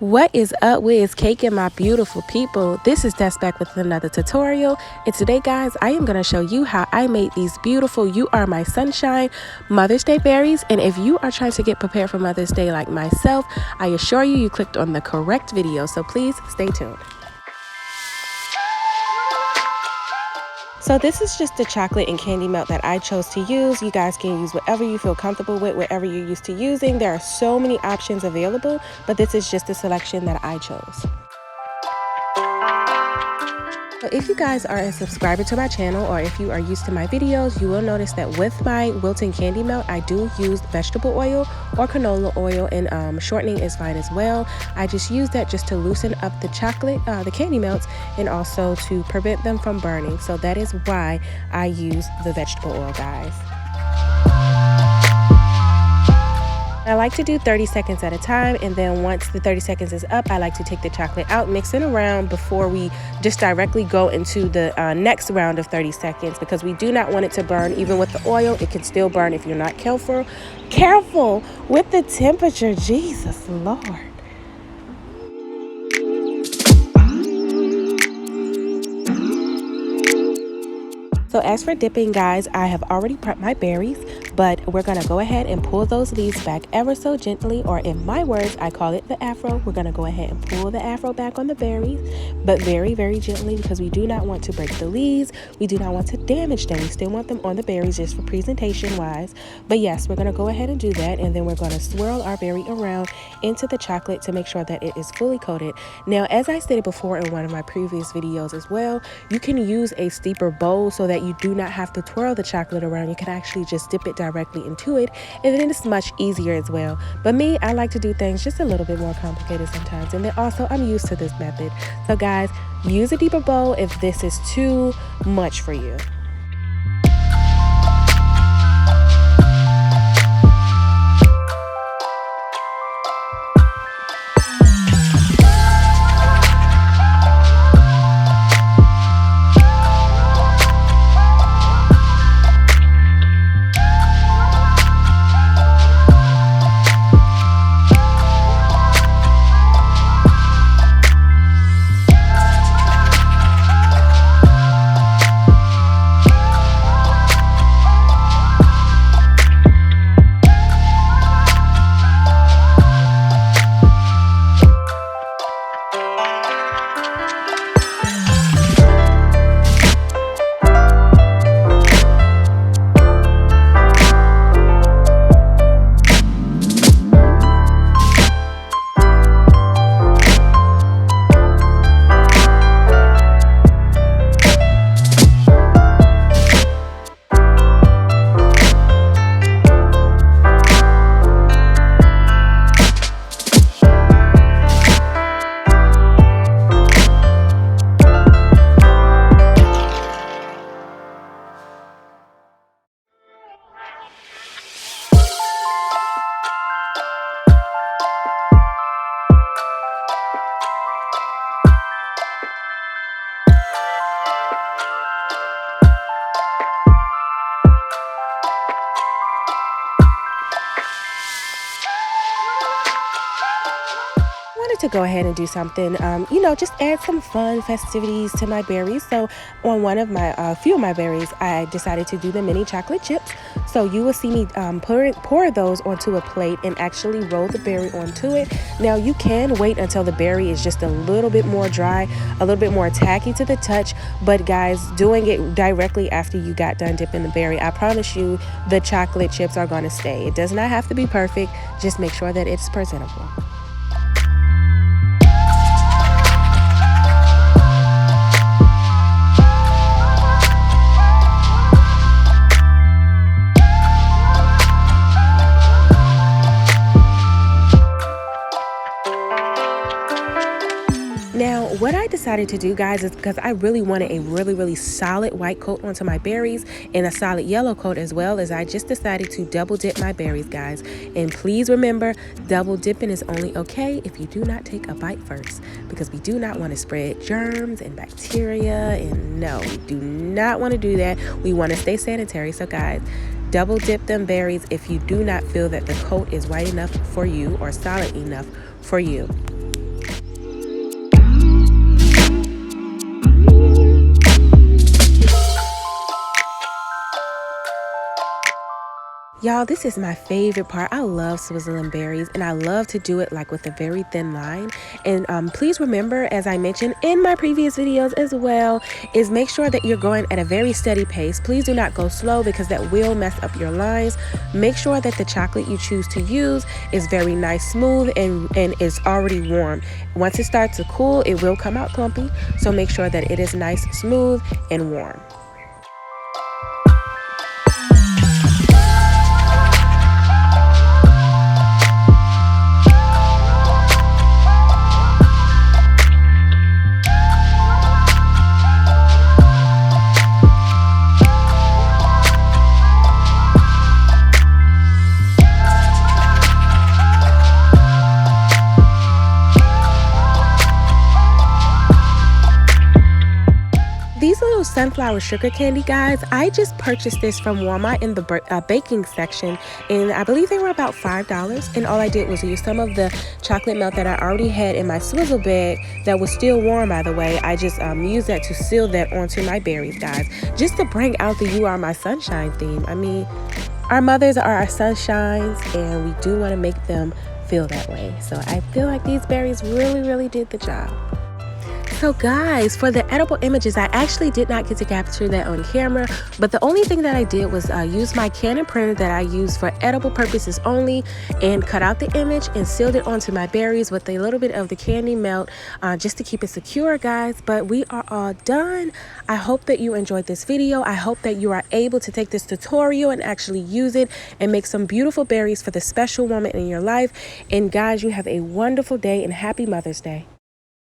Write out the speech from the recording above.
What is up with cake and my beautiful people? This is Tess back with another tutorial, and today guys I am going to show you how I made these beautiful You Are My Sunshine Mother's Day berries. And if you are trying to get prepared for Mother's Day like myself, I assure you clicked on the correct video, so please stay tuned. So this is just the chocolate and candy melt that I chose to use. You guys can use whatever you feel comfortable with, whatever you're used to using. There are so many options available, but this is just the selection that I chose. So if you guys are a subscriber to my channel, or if you are used to my videos, you will notice that with my Wilton candy melt, I do use vegetable oil or canola oil, and shortening is fine as well. I just use that just to loosen up the chocolate, the candy melts, and also to prevent them from burning. So that is why I use the vegetable oil, guys. I like to do 30 seconds at a time, and then once the 30 seconds is up, I like to take the chocolate out, mix it around before we just directly go into the next round of 30 seconds, because we do not want it to burn. Even with the oil, it can still burn if you're not careful with the temperature. Jesus Lord. So as for dipping, guys, I have already prepped my berries, but we're going to go ahead and pull those leaves back ever so gently, or in my words, I call it the afro. We're going to go ahead and pull the afro back on the berries, but very, very gently, because we do not want to break the leaves. We do not want to damage them. We still want them on the berries just for presentation wise. But yes, we're going to go ahead and do that, and then we're going to swirl our berry around into the chocolate to make sure that it is fully coated. Now, as I stated before in one of my previous videos as well, you can use a steeper bowl so that you do not have to twirl the chocolate around. You can actually just dip it directly into it, and then it's much easier as well. But me, I like to do things just a little bit more complicated sometimes, and then also I'm used to this method. So guys, use a deeper bowl if this is too much for you. To go ahead and do something, just add some fun festivities to my berries. So on one of my few of my berries, I decided to do the mini chocolate chips. So you will see me pour those onto a plate and actually roll the berry onto it. Now you can wait until the berry is just a little bit more dry, a little bit more tacky to the touch, but guys, doing it directly after you got done dipping the berry, I promise you the chocolate chips are going to stay. It does not have to be perfect, just make sure that it's presentable. Now, what I decided to do, guys, is because I really wanted a really solid white coat onto my berries and a solid yellow coat as well, as I just decided to double dip my berries, guys. And please remember, double dipping is only okay if you do not take a bite first, because we do not want to spread germs and bacteria, and no, we do not want to do that. We want to stay sanitary. So guys, double dip them berries if you do not feel that the coat is white enough for you or solid enough for you. Y'all, this is my favorite part. I love swizzling berries, and I love to do it like with a very thin line. And please remember, as I mentioned in my previous videos as well, is make sure that you're going at a very steady pace. Please do not go slow because that will mess up your lines. Make sure that the chocolate you choose to use is very nice, smooth, and is already warm. Once it starts to cool, it will come out clumpy. So make sure that it is nice, smooth, and warm. These little sunflower sugar candy, guys, I just purchased this from Walmart in the baking section, and I believe they were about $5. And all I did was use some of the chocolate melt that I already had in my swizzle bag that was still warm, by the way. I just used that to seal that onto my berries, guys, just to bring out the "You Are My Sunshine" theme. I mean, our mothers are our sunshines, and we do want to make them feel that way. So I feel like these berries really did the job. So guys, for the edible images, I actually did not get to capture that on camera, but the only thing that I did was use my Canon printer that I use for edible purposes only, and cut out the image and sealed it onto my berries with a little bit of the candy melt just to keep it secure, guys. But we are all done. I hope that you enjoyed this video. I hope that you are able to take this tutorial and actually use it and make some beautiful berries for the special woman in your life. And guys, you have a wonderful day and happy Mother's Day.